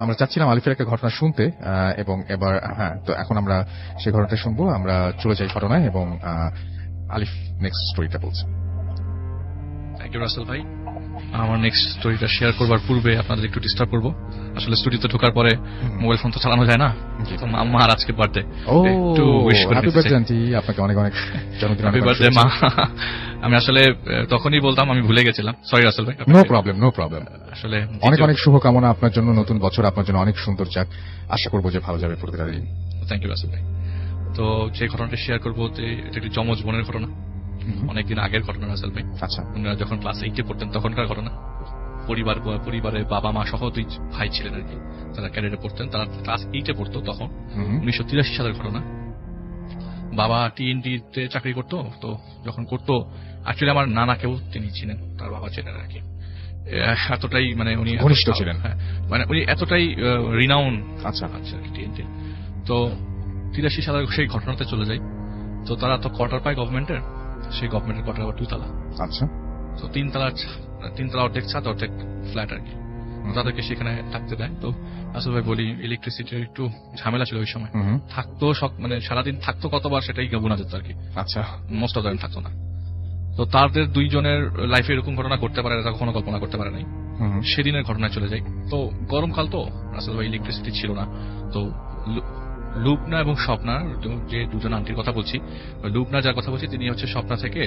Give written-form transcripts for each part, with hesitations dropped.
আমরা চাচ্ছিলাম আলিফের একটা ঘটনা শুনতে, এবং এবার হ্যাঁ, তো এখন আমরা সেই ঘটনাটা শুনবো। আমরা চলে যাই ঘটনায় এবং আলিফ নেক্সট স্টোরিটা বলছে। থ্যাংক ইউ রাসেল ভাই। আমার নেক্সট স্টোরিটা শেয়ার করবার পূর্বে আপনাদের একটু ডিস্টার্ব করবো। আসলে স্টুডিওতে ঢোকার পরে মোবাইল ফোন তো চালানো যায় না, তো মার আজকে বার্থডে, একটু উইশ করে হ্যাপি বার্থডে আন্টি, আপনাকে অনেক অনেক জন্মদিন। হ্যাপি বার্থডে মা। আমি আসলে তখনই বলতাম, আমি ভুলে গেছিলাম, সরি রাসেল ভাই। No problem, no problem. আসলে অনেক অনেক শুভকামনা আপনার জন্য, নতুন বছর আপনার জন্য অনেক সুন্দর যাক, আশা করবো যে ভালো যাবে প্রতিটা দিন। থ্যাংক ইউ রাসেল ভাই। তো যে ঘটনাটা শেয়ার করবো এটা একটি যমজ বোনের ঘটনা, অনেকদিন আগের ঘটনা রাসেল ভাই। আচ্ছা, ওনারা যখন ক্লাস 8-এ পড়তেন তখনকার ঘটনা। পরিবারে বাবা মা সহ 2 ভাই ছিলেন আর কি, তারা ক্যাডেটে পড়তেন। তারা ক্লাস 8-এ পড়তো তখন, 1983 সালের ঘটনা। বাবা টিএনটিতে চাকরি করতো। তো যখন করতো, অ্যাকচুয়ালি আমার নানাকেও তিনি ছিলেন, তার বাবা ছিলেন আর কি। এতটাই মানে উনি ঘনিষ্ঠ ছিলেন। হ্যাঁ, মানে উনি এতটাই রিনাউন। আচ্ছা আচ্ছা, টিএনটি। তো 83 সালের সেই ঘটনাতে চলে যাই। তো তারা তো কোয়ার্টার পায় গভর্নমেন্টের, সেই গভর্নমেন্টের কোয়ার্টার আবার 2 তলা। আচ্ছা, তো 3 তলা অর্ধেক ছাদ অর্ধেক ফ্ল্যাট আর কি, তাদেরকে সেখানে থাকতে দেয়। তো আসল ভাই বলি, ইলেকট্রিসিটির একটু ঝামেলা ছিল ওই সময়। থাকতো মানে সারাদিন থাকতো কতবার সেটাই গোনা যেত আর কি। আচ্ছা, মোস্ট অফ দ্য টাইম থাকতো না। তো তাদের 2 জনের লাইফে এরকম ঘটনা ঘটতে পারে, এটা কখনো কল্পনা করতে পারে নাই। সেদিনের ঘটনায় চলে যাই। তো গরমকাল, তো আসল ভাই ইলেকট্রিসিটি ছিল না। তো লুবনা এবং স্বপ্না, যে 2 জন আন্টির কথা বলছি, লুবনা যার কথা বলছি তিনি হচ্ছে স্বপ্না থেকে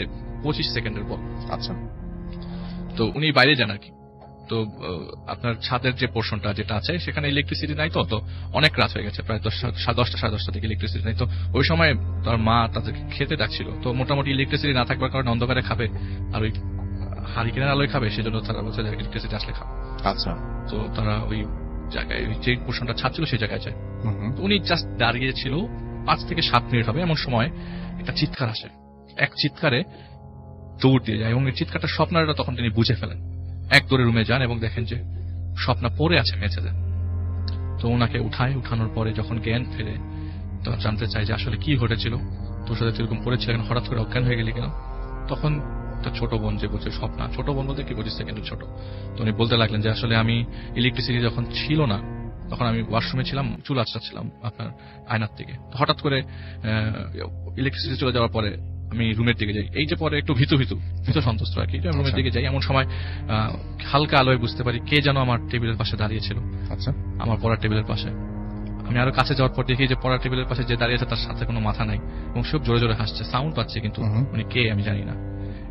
25 সেকেন্ডের পর। আচ্ছা, তো উনি বাইরে যান আর কি। তো আপনার ছাদের যে পোর্শনটা যেটা আছে সেখানে ইলেকট্রিসিটি নাই। তো অনেক রাত হয়ে গেছে, প্রায় 10টা সাড়ে 10টা থেকে ইলেকট্রিসিটি নাই। তো ওই সময় তার মা তাদেরকে খেতে ডাকছিল। তো মোটামুটি ইলেকট্রিসিটি না থাকবার কারণে অন্ধকারে খাবে আর ওই হারিকেনের আলোয় খাবে, সেজন্য তারা বলছে যে ইলেকট্রিসিটি আসলে খাবে। আচ্ছা, তো তারা ওই জায়গায়, যে পোর্শনটা ছাদ ছিল সেই জায়গায় যায়। উনি জাস্ট দাঁড়িয়ে ছিল, 5 থেকে 7 মিনিট হবে, এমন সময় একটা চিৎকার আসে। এক চিৎকারে দৌড় দিয়ে যায় এবং এই চিৎকারটা স্বপ্নারা তখন তিনি বুঝে ফেলেন। এক দৌড়ে রুমে যান এবং দেখেন যে স্বপ্না পড়ে আছে মেঝেতে। তো ওনাকে উঠানোর পরে যখন জ্ঞান ফেরে, তো জানতে চাই যে আসলে কি ঘটেছিল, তোর সাথে এরকম পড়েছিল, হঠাৎ করে অজ্ঞান হয়ে গেলি কেন? তখন তার ছোট বোন যে বলছে, স্বপ্না ছোট বোন বলতে কি 25 সেকেন্ডের ছোট, তো উনি বলতে লাগলেন যে আসলে আমি ইলেকট্রিসিটি যখন ছিল না তখন আমি ওয়াশরুমে ছিলাম, চুল আঁচড়াচ্ছিলাম আপনার আয়নার থেকে। হঠাৎ করে ইলেকট্রিসিটি চলে যাওয়ার পরে আমি রুমের দিকে যাই। এই যে পরে একটু ভীত সন্তুষ্ট আর কি, রুমের দিকে যাই। এমন সময় হালকা আলোয় বুঝতে পারি কে যেন আমার টেবিলের পাশে দাঁড়িয়েছিল। আচ্ছা, আমার পড়ার টেবিলের পাশে। আমি আরো কাছে যাওয়ার পর দেখি যে পড়ার টেবিলের পাশে যে দাঁড়িয়েছে তার সাথে কোনো মাথা নাই এবং সব জোরে জোরে হাসছে, সাউন্ড পাচ্ছে, কিন্তু মানে কে আমি জানি না।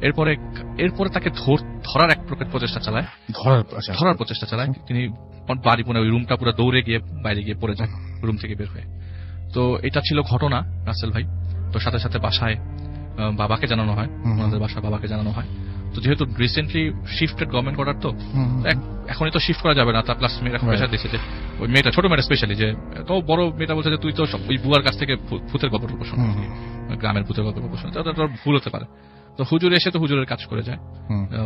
এরপরে তাকে ধরার এক প্রকার প্রচেষ্টা চালায়, ধরার প্রচেষ্টা চালায়। তিনি বাড়ি পুনে ওই রুমটা পুরো দৌড়ে গিয়ে বাইরে গিয়ে পড়ে যায় রুম থেকে বের হয়ে। তো এটা ছিল ঘটনা রাসেল ভাই। তো সাথে সাথে বাসায় বাবাকে জানানো হয়, ওনাদের বাসায় বাবাকে জানানো হয়। তো যেহেতু রিসেন্টলি শিফটেড গভর্নমেন্ট কোয়ার্টার, তো এখনই তো শিফট করা যাবে না। তার প্লাস মেয়েরা প্রেশার দিচ্ছে যে ওই মেয়েটা, ছোট মেয়েটা স্পেশালি, যে তো বড় মেয়েটা বলছে যে তুই তো ওই বুয়ার কাছ থেকে ভূতের গল্প শোনো, গ্রামের ভূতের গল্প শোনো, তোর ভুল হতে পারে। তো হুজুর এসে তো হুজুরের কাজ করে যায়,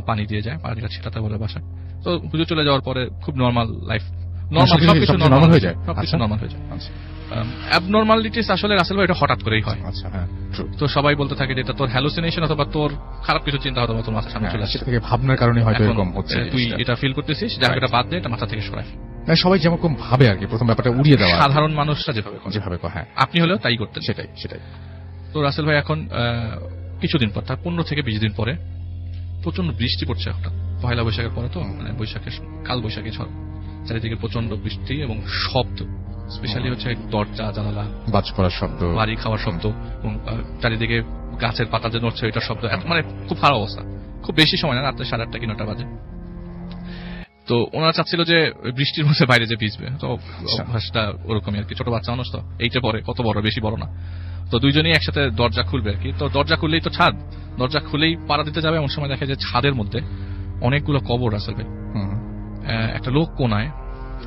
পানি দিয়ে যায়, পানিটা ছিটাতে বলে বাসায়। তো হুজুর চলে যাওয়ার পরে খুব নর্মাল লাইফ, সবকিছু নর্মাল হয়ে যায়, সবকিছু নর্মাল হয়ে যায়। অ্যাবনর্মালিটিস আসলে রাসেল ভাই এটা হঠাৎ করেই হয়। তো সবাই বলতে থাকে যে এটা তোর হ্যালুসিনেশন অথবা তোর খারাপ কিছু চিন্তা হয়তো তোর মাথার সামনে চলে আসছে, থেকে ভাবনার কারণে হয়তো এরকম হচ্ছে, তুই এটা ফিল করতেছিস, যাকে এটা বাদ দে, এটা মাথা থেকে সরায়। সবাই যেরকম ভাবে আর কি, প্রথম ব্যাপারটা উড়িয়ে দেওয়া, সাধারণ মানুষরা যেভাবে হ্যাঁ, আপনি হলেও তাই করতেন। সেটাই। তো রাসেল ভাই এখন কিছুদিন পর, তার 15 থেকে 20 দিন পরে প্রচন্ড বৃষ্টি পড়ছে হঠাৎ, পয়লা বৈশাখের পরে, তো মানে বৈশাখের কাল বৈশাখী ঝড়, চারিদিকে প্রচন্ড বৃষ্টি এবং শব্দ, স্পেশালি হচ্ছে দরজা জানালা বাজ পড়ার শব্দ, বাড়ি খাওয়ার শব্দ এবং চারিদিকে গাছের পাতা যে নড়ছে ওইটার শব্দ, মানে খুব খারাপ অবস্থা। খুব বেশি সময় না, রাত্রে 8:30 কি 9টা বাজে। তো ওনারা চাচ্ছিল যে বৃষ্টির মধ্যে বাইরে যে ভিজবে, তো অভ্যাসটা ওরকমই আর কি, ছোট বাচ্চা মানুষ তো, এইটা পরে কত বড়, বেশি বড় না। তো দুইজনই একসাথে দরজা খুলবে আর কি। তো দরজা খুললেই তো ছাদ, দরজা খুলেই পাড়া দিতে যাবে, এমন সময় দেখে যে ছাদের মধ্যে অনেকগুলো কবর আসবে। একটা লোক কোনায়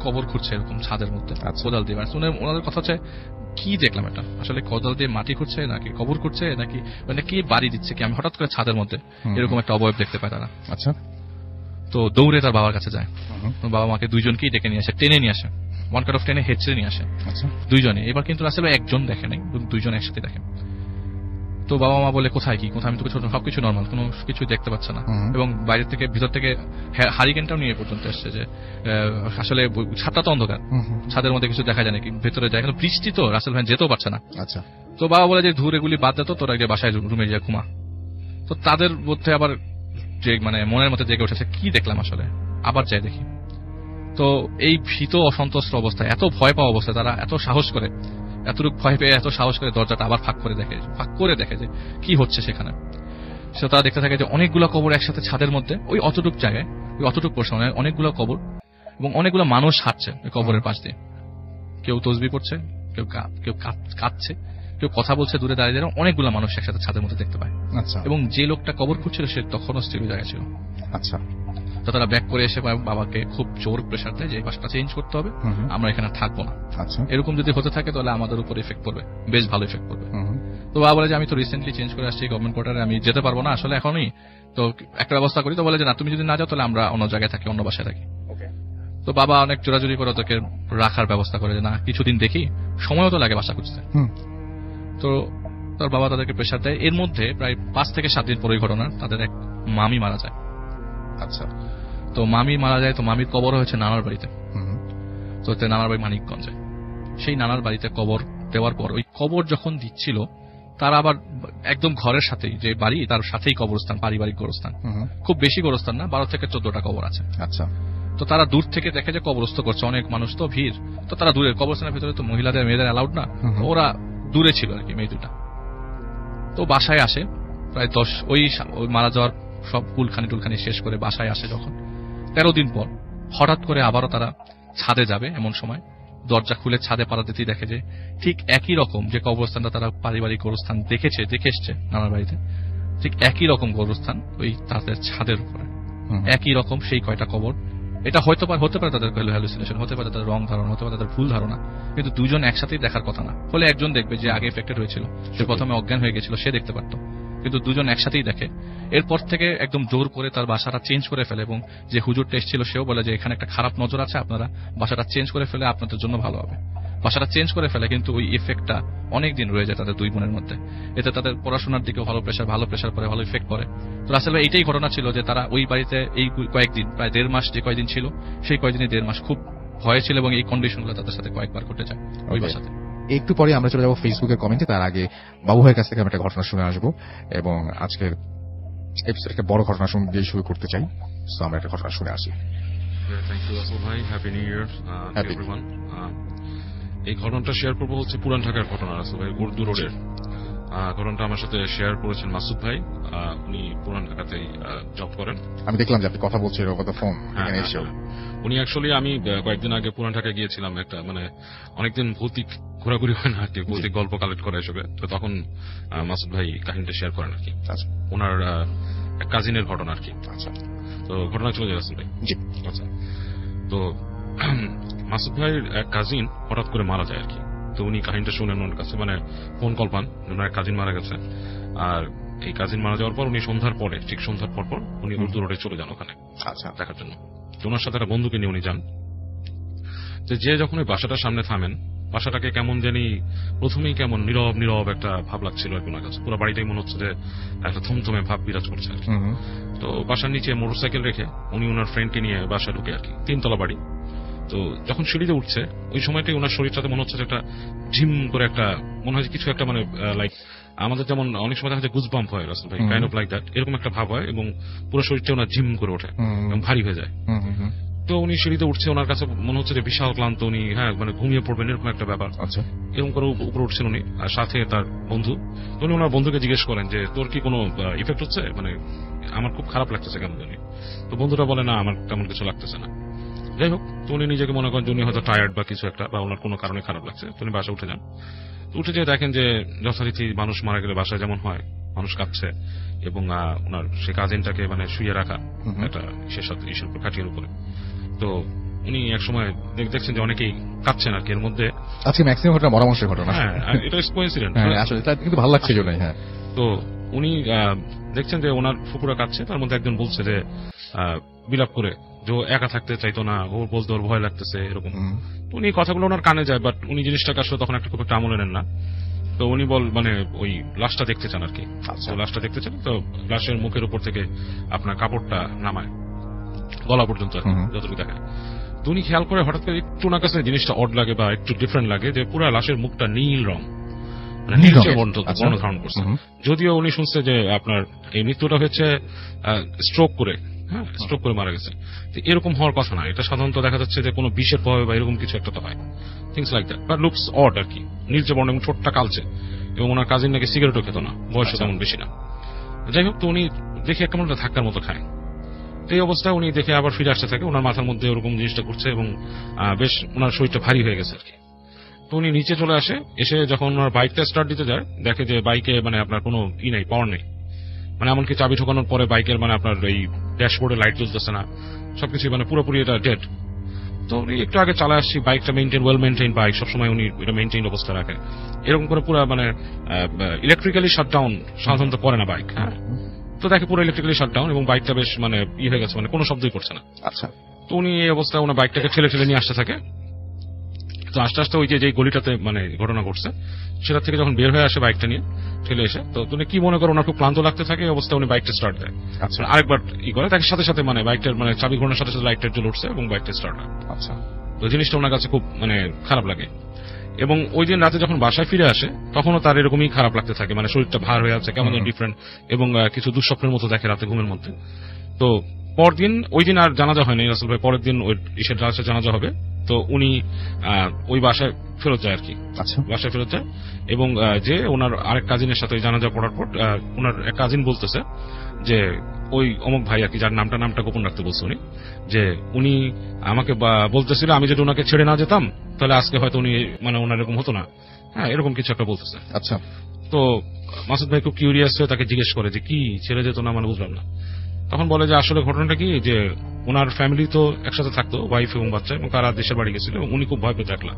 কবর খুঁড়ছে এরকম ছাদের মধ্যে কোদাল দিয়ে। ওনাদের কথা হচ্ছে কি দেখলাম এটা, আসলে কোদাল দিয়ে মাটি খুঁড়ছে নাকি কবর খুঁড়ছে নাকি মানে কি বাড়ি দিচ্ছে কি, আমি হঠাৎ করে ছাদের মধ্যে এরকম একটা অবয়ব দেখতে পাই তারা। আচ্ছা, তো দৌড়ে তার বাবার কাছে যায়, বাবা মাকে দুইজনকেই ডেকে নিয়ে আসে, টেনে নিয়ে আসে, ওয়ান কাট অফ টেনে হেঁচড়ে নিয়ে আসে দুইজনে। এবার কিন্তু আসলে একজন দেখে নাই, দুইজন একসাথে দেখেন। তো তো বাবা মা বলে কোথায় কি কোথায়, আমি তো সবকিছু নর্মাল, কোনো কিছু দেখতে পাচ্ছে না। এবং বাইরে থেকে ভিতর থেকে হারিকেনটাও নিয়ে পর্যন্ত এসছে যে আসলে ছাদটা তো অন্ধকার, ছাদের মধ্যে কিছু দেখা যায় নাকি, ভেতরে যায়, কিন্তু বৃষ্টি তো রাসেল ভাই যেতেও পারছে না। আচ্ছা, তো বাবা বলে যে ধুর এগুলি বাদ দিত, তোরা গিয়ে বাসায় রুমে যা ঘুমা। তো তাদের মধ্যে আবার যে মানে মনের মধ্যে জেগে উঠেছে কি দেখলাম আসলে, আবার যাই দেখি। তো এই ভীত অসন্তুষ্ট অবস্থায়, এত ভয় পাওয়া অবস্থায় তারা এত সাহস করে, এতটুকু ভয় পেয়ে এত সাহস করে দরজাটা আবার ফাঁক করে দেখে যে কি হচ্ছে সেখানে। সে তারা দেখতে থাকে যে অনেকগুলো কবর একসাথে ছাদের মধ্যে, ওই অতটুক জায়গায়, ওই অতটুক পোর্শনে অনেকগুলো কবর, এবং অনেকগুলো মানুষ হাঁটছে ওই কবরের পাশ দিয়ে। কেউ তসবি পড়ছে, কেউ কাঁদছে, কেউ কথা বলছে দূরে দাঁড়িয়ে দাঁড়িয়ে। অনেকগুলো মানুষ একসাথে ছাদের মধ্যে দেখতে পায়। আচ্ছা, এবং যে লোকটা কবর খুঁজছিল সে তখনও স্থির জায়গায় ছিল। আচ্ছা, তো তারা ব্যাক করে এসে বাবাকে খুব জোর প্রেশার দেয় যে এই বাসাটা চেঞ্জ করতে হবে, আমরা এখানে থাকবো না। আচ্ছা, এরকম যদি হতে থাকে তাহলে আমাদের উপর এফেক্ট পড়বে, বেশ ভালো এফেক্ট পড়বে। তো বাবা বলে যে আমি তো রিসেন্টলি চেঞ্জ করে আসছি গভর্নমেন্ট কোয়ার্টারে, আমি যেতে পারবো না আসলে এখনই, তো একটা ব্যবস্থা করি। তো বলে যে না, তুমি যদি না যাও তাহলে আমরা অন্য জায়গায় থাকি, অন্য বাসায় থাকি। তো বাবা অনেক জোরাজুরি করে ওদেরকে রাখার ব্যবস্থা করে, যে না কিছুদিন দেখি, সময়ও তো লাগে বাসা খুঁজতে। তো তার বাবা তাদেরকে প্রেশার দেয়। এর মধ্যে প্রায় 5 থেকে 7 দিন পরে ঘটনা, তাদের এক মামি মারা যায়। আচ্ছা, তো মামি মারা যায়, তো মামির কবর হয়েছে নানার বাড়িতে। তো নানার বাড়ি মানিকগঞ্জে। সেই নানার বাড়িতে কবর দেওয়ার পর ওই কবর যখন দিচ্ছিল, তারা আবার একদম ঘরের সাথেই যে বাড়ি তার সাথেই কবরস্থান, পারিবারিক গোরস্থান, খুব বেশি গোরস্থান না, 12 থেকে 14টা কবর আছে। আচ্ছা, তো তারা দূর থেকে দেখে যে কবরস্থ করছে, অনেক মানুষ তো ভিড়, তো তারা দূরে, কবরস্থানের ভিতরে তো মহিলাদের মেয়েদের অ্যালাউড না, ওরা দূরে ছিল আর কি মেয়ে দুটা। তো বাসায় আসে প্রায় 10, ওই মারা যাওয়ার সব কুলখানি শেষ করে বাসায় আসে যখন 13 দিন পর, হঠাৎ করে আবারও তারা ছাদে যাবে, এমন সময় দরজা খুলে ছাদে পাড়া দিতেই দেখে যে ঠিক একই রকম যে কবরস্থানটা তারা পারিবারিক গোরস্থান দেখে এসছে নানার বাড়িতে, ঠিক একই রকম গোরস্থান ওই তাদের ছাদের উপরে, একই রকম সেই কয়টা কবর। এটা হতে পারে তাদের হ্যালুসিনেশন, হতে পারে তাদের রং ধারণা, হতে পারে তাদের ভুল ধারণা, কিন্তু দুজন একসাথেই দেখার কথা না। হলে একজন দেখবে যে আগে এফেক্টেড হয়েছিল, সে প্রথমে অজ্ঞান হয়ে গেছিল, সে দেখতে পারতো, কিন্তু দুজন একসাথেই দেখে। এরপর থেকে একদম জোর করে তার বাসাটা চেঞ্জ করে ফেলে, এবং যে হুজুরটা এসেছিল সেও বলে যে এখানে একটা খারাপ নজর আছে, আপনারা বাসাটা চেঞ্জ করে ফেলে আপনাদের জন্য ভালো হবে। বাসাটা চেঞ্জ করে ফেলে, কিন্তু ওই ইফেক্টটা অনেকদিন রয়ে যায় তাদের দুই বোনের মধ্যে। এতে তাদের পড়াশোনার দিকেও ভালো প্রেশার পড়ে, ভালো ইফেক্ট পড়ে। তো রাসেল ভাই এইটাই ঘটনা ছিল যে তারা ওই বাড়িতে এই কয়েকদিন, প্রায় 1.5 মাস যে কয়েকদিন ছিল, সেই কয়েকদিনই 1.5 মাস খুব ভয় ছিল, এবং এই কন্ডিশনগুলো তাদের সাথে কয়েকবার ঘটে যায় ওই বাসাতে। একটু পরে আমরা চলে যাবো ফেসবুকের কমেন্টে, তার আগে বাবু ভাইয়ের কাছ থেকে আমি একটা ঘটনা শুনে আসবো, এবং আজকের এপিসোড একটা বড় ঘটনা দিয়ে শুরু করতে চাই। সো আমরা একটা ঘটনা শুনে আসি। থ্যাংক ইউ রাসেল ভাই, happy new year Happy. Everyone. এই ঘটনাটা শেয়ার করবো হচ্ছে পুরান ঢাকার ঘটনা, রাসেল ভাই, উর্দু রোডের ঘটনাটা আমার সাথে শেয়ার করেছেন মাসুদ ভাই। উনি পুরান ঢাকাতেই জব করেন। আমি দেখলাম যে আপনি কথা বলছেন ওভার দ্য ফোন এখানে এসে। উনি অ্যাকচুয়ালি, আমি কয়েকদিন আগে পুরান ঢাকায় গিয়েছিলাম, একটা মানে অনেকদিন ভৌতিক ঘোরাঘুরি হয় না আর কি, ভৌতিক গল্প কালেক্ট করা হিসেবে। তো তখন মাসুদ ভাই কাহিনীটা শেয়ার করেন আর কি, ওনার কাজিনের ঘটনা আর কি। আচ্ছা, তো ঘটনা চলে যায় রাসেল ভাই। জি, আচ্ছা, তো মাসুদ ভাইয়ের এক কাজিন হঠাৎ করে মারা যায় আর কি। তো উনি কাহিনীটা শুনেন ওনার কাছে, মানে ফোন কল পান, ওনার কাজিন মারা গেছে। আর এই কাজিন মারা যাওয়ার পর উনি ঠিক সন্ধ্যার পর উনি উর্দু রোডে চলে যান ওখানে আচ্ছা, দেখার জন্য। তো ওনার সাথে একটা বন্ধুকে নিয়ে উনি যান। তো যে যখন ওই বাসাটার সামনে থামেন, বাসাটাকে কেমন জানি প্রথমেই কেমন নীরব একটা ভাব লাগছিল আর কি ওনার কাছে। পুরো বাড়িটাই মনে হচ্ছে যে একটা থমথমে ভাব বিরাজ করছে আর কি। তো বাসার নিচে মোটরসাইকেল রেখে উনি ওনার ফ্রেন্ডকে নিয়ে বাসা ঢুকে আর কি, 3 তলা বাড়ি। তো যখন সিঁড়িতে উঠছে ওই সময়টাই ওনার শরীরটাতে মনে হচ্ছে একটা ঝিম করে একটা, মনে হয় কিছু একটা, মানে লাইক আমাদের যেমন অনেক সময় দেখা যায় গুজবাম্প হয় রাসেল ভাই, কাইন্ড অফ লাইক দ্যাট, এরকম একটা ভাব হয়, এবং পুরো শরীরটা ওনার ঝিম করে ওঠে এবং ভারী হয়ে যায়। তো উনি সিঁড়িতে উঠছে, ওনার কাছে মনে হচ্ছে যে বিশাল ক্লান্ত, উনি মানে ঘুমিয়ে পড়বেন এরকম একটা ব্যাপার। আচ্ছা, এরকম করে উপরে উঠছেন উনি, আর সাথে তার বন্ধু। উনি ওনার বন্ধুকে জিজ্ঞেস করেন যে তোর কি কোনো ইফেক্ট হচ্ছে, মানে আমার খুব খারাপ লাগতেছে কেন জানি। তো বন্ধুটা বলে না, আমার তেমন কিছু লাগতেছে না। যাই হোক, তো উনি নিজেকে মনে করেন যে উনি হয়তো টায়ার্ড বা কিছু একটা, বা ওনার কোনো কারণে খারাপ লাগছে। তো উনি বাসায় উঠে যান। উঠে যেয়ে দেখেন যে যথারীতি মানুষ মারা গেলে বাসায় যেমন হয়, মানুষ কাঁদছে, এবং ওনার সে কাজিনটাকে মানে শুয়ে রাখা একটা ইসের উপর, খাটিয়ার উপরে। তো উনি এক সময় দেখছেন যে অনেকেই কাঁদছেন আর কি এর মধ্যে। আজকে ম্যাক্সিমাম ঘটনা পরামর্শের ঘটনা। হ্যাঁ, এটা কোইন্সিডেন্ট আসলে, এটা কিন্তু ভালো লাগছে জন্যই। হ্যাঁ, তো উনি দেখছেন যে ওনার ফুপুরা কাঁদছে, তার মধ্যে একজন বলছে যে বিলাপ করে যে ও একা থাকতে চাইতো না, ওর বলতে ওর ভয় লাগতেছে এরকম। উনি কথাগুলো ওনার কানে যায়, বাট উনি জিনিসটাকে আসলে তখন একটা খুব একটা আমলে নেন না। তো উনি মানে ওই লাশটা দেখতে চান আর কি। তো লাশটা দেখতে চান, তো লাশের মুখের উপর থেকে আপনার কাপড়টা নামায় গলা পর্যন্ত আর কি, যতটুকু দেখায়। তো উনি খেয়াল করে হঠাৎ করে একটু ওনার কাছে জিনিসটা অড লাগে বা একটু ডিফারেন্ট লাগে যে পুরো লাশের মুখটা নীল রং, মানে নীলচে বর্ণ ধারণ করছে। যদিও উনি শুনছে যে আপনার এই মৃত্যুটা হচ্ছে স্ট্রোক করে, হ্যাঁ স্ট্রোক করে মারা গেছে। তো এরকম হওয়ার কথা না, এটা সাধারণত দেখা যাচ্ছে যে কোনো বিষের প্রভাবে বা এরকম কিছু একটা তো হয়, things like that, but looks odd আর কি। নীলচে বর্ণ এবং ঠোঁটটা কালচে, এবং ওনার কাজিন নাকি সিগারেটও খেত না, বয়সও তেমন বেশি না। যাই হোক, তো উনি দেখে একটা মনে ধাক্কার মতো খায়। এই অবস্থায় উনি দেখে আবার ফিরে আসতে থাকে, ওনার মাথার মধ্যে ওরকম জিনিসটা ঘুরছে এবং বেশ ওনার শরীরটা ভারী হয়ে গেছে আর কি। তো উনি নিচে চলে আসে, এসে যখন ওনার বাইকটা স্টার্ট দিতে যায় দেখে যে বাইকে মানে আপনার কোনো নেই, পাওয়ার নেই, মানে এমনকি চাবি ঠোকানোর পরে বাইকের মানে আপনার এই ড্যাশবোর্ডে লাইট জ্বলতেছে না, সবকিছু মানে পুরোপুরি এটা ডেড। তো উনি একটু আগে চালা আসছি, বাইকটা ওয়েল মেইনটেইন বাইক, সবসময় উনি এটা মেইনটেইন অবস্থা রাখে, এরকম করে পুরো মানে ইলেকট্রিক্যালি শাটডাউন সাধারণত করে না বাইক, হ্যাঁ। তো দেখে পুরো ইলেকট্রিক্যালি শাটডাউন এবং বাইকটা বেশ মানে হয়ে গেছে, মানে কোনো শব্দই করছে না। আচ্ছা, তো উনি এই অবস্থায় ওনার বাইকটাকে ঠেলে নিয়ে আসতে থাকে। তো আস্তে আস্তে ওই যে গলিটাতে মানে ঘটনা ঘটছে সেটা থেকে যখন বের হয়ে আসে বাইকটা নিয়ে ঠেলে এসে, তো উনি কি মনে করে ওনার খুব ক্লান্ত লাগতে থাকে, এই অবস্থায় উনি বাইকটা স্টার্ট দেয়। আচ্ছা, আরেকবার করে তাকে সাথে সাথে মানে বাইকটার মানে চাবি ঘোরানোর সাথে সাথে লাইটটা জ্বলে উঠছে এবং বাইকটা স্টার্ট হয়। আচ্ছা, তো জিনিসটা ওনার কাছে খুব মানে খারাপ লাগে। এবং ওই দিন রাতে যখন বাসায় ফিরে আসে তখনও তার এরকমই খারাপ লাগতে থাকে, মানে শরীরটা ভার হয়ে আছে, কেমন ডিফারেন্ট, এবং কিছু দুঃস্বপ্নের মতো দেখে রাতে ঘুমের মধ্যে। তো পরদিন, ওই দিন আর জানাজা হয়নি রাসেল ভাই, পরের দিন ওই ইসের জানাজা হবে। তো উনি ওই বাসায় ফেরত যায় আর কি। আচ্ছা, বাসায় ফেরত যায় এবং যে ওনার আরেক কাজিনের সাথে জানাজা পড়ার পর ওনার এক কাজিন বলতেছে যে ওই অমুক ভাই আর কি, যার নামটা গোপন রাখতে বলছে উনি, যে উনি আমাকে বলতেছিল আমি যদি ওনাকে ছেড়ে না যেতাম তাহলে আজকে হয়তো উনি মানে ওনার এরকম হতো না, হ্যাঁ এরকম কিছু একটা বলতেছে। আচ্ছা, তো মাসুদ ভাই খুব কিউরিয়াস হয়ে তাকে জিজ্ঞেস করে যে কি ছেড়ে যেত না, মানে বুঝলাম না। তখন বলে যে আসলে ঘটনাটা কি, যে ওনার ফ্যামিলি তো একসাথে থাকতো, ওয়াইফ এবং বাচ্চা, এবং তারা দেশের বাড়ি গেছিল, উনি খুব ভয় পেতে একলা।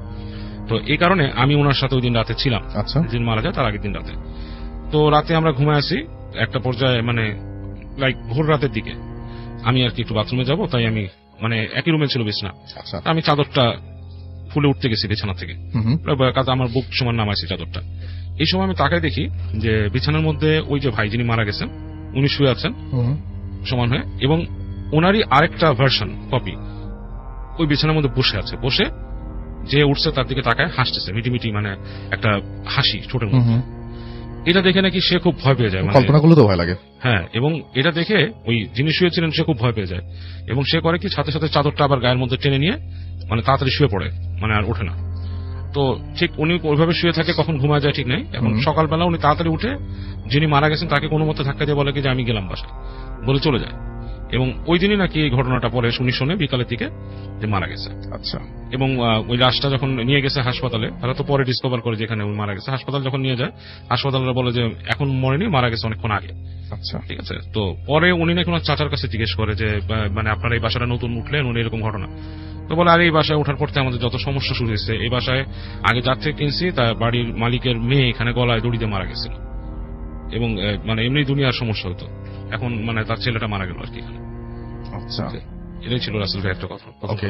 তো এই কারণে আমি ওনার সাথে ওই দিন রাতে ছিলাম, আচ্ছা, দিন মারা যায় তার আগের দিন রাতে। তো রাতে আমরা ঘুমায় আসি, একটা পর্যায়ে মানে লাইক ভোর রাতের দিকে আমি আর কি একটু বাথরুমে যাব, তাই আমি মানে একই রুমে ছিল বিছানা, আচ্ছা, আমি চাদরটা ফুলে উঠতে গেছি বিছানা থেকে, কাজে আমার বুক সমান নামাইছি চাদরটা। এই সময় আমি তাকায় দেখি যে বিছানার মধ্যে ওই যে ভাই যিনি মারা গেছেন উনি শুয়ে আছেন সমান হয়ে, এবং ওনারই আরেকটা ভার্সন কপি ওই বিছানার মধ্যে বসে আছে, বসে যে উঠছে তার দিকে তাকায় হাসতেছে, মিটিমিটি মানে একটা হাসি ছোটের মধ্যে। এটা দেখে নাকি সে খুব ভয় পেয়ে যায়, কল্পনা করলে তো ভয় লাগে, হ্যাঁ। এবং এটা দেখে ওই যিনি শুয়েছিলেন সে খুব ভয় পেয়ে যায়, এবং সে করে কি সাথে সাথে চাদরটা আবার গায়ের মধ্যে টেনে নিয়ে মানে তাড়াতাড়ি শুয়ে পড়ে, মানে আর ওঠে না। তো ঠিক উনি ওইভাবে শুয়ে থাকে, কখন ঘুমায় যায় ঠিক নেই। এখন সকালবেলা উনি তাড়াতাড়ি উঠে যিনি মারা গেছেন তাকে কোনো মতে ধাক্কা দিয়ে বলে কি যে আমি গেলাম বাসায়, বলে চলে যায়। এবং ওই দিনই নাকি এই ঘটনাটা পরে শোনে বিকালের দিকে যে মারা গেছে। আচ্ছা, এবং ওই লাশটা যখন নিয়ে গেছে হাসপাতালে, তারা তো পরে ডিসকভার করে যেখানে উনি মারা গেছে, হাসপাতাল যখন নিয়ে যায় হাসপাতালরা বলে যে এখন মরেনি, মারা গেছে অনেকক্ষণ আগে। আচ্ছা, ঠিক আছে। তো পরে উনি নাকি ওনার চাচার কাছে জিজ্ঞেস করে যে মানে আপনারা এই বাসাটা নতুন উঠলেন, উনি এরকম ঘটনা। তো বলে আর এই বাসায় ওঠার পর থেকে আমাদের যত সমস্যা শুরু হয়েছে, এই বাসায় আগে যার থেকে কিনছি তার বাড়ির মালিকের মেয়ে এখানে গলায় দড়িতে মারা গেছিল, এবং মানে এমনি দুনিয়ার সমস্যা হতো, এখন মানে তার ছেলেটা মারা গেল আর কি। আচ্ছা, এটাই ছিল রাসেল ভাই একটা কথা। ওকে,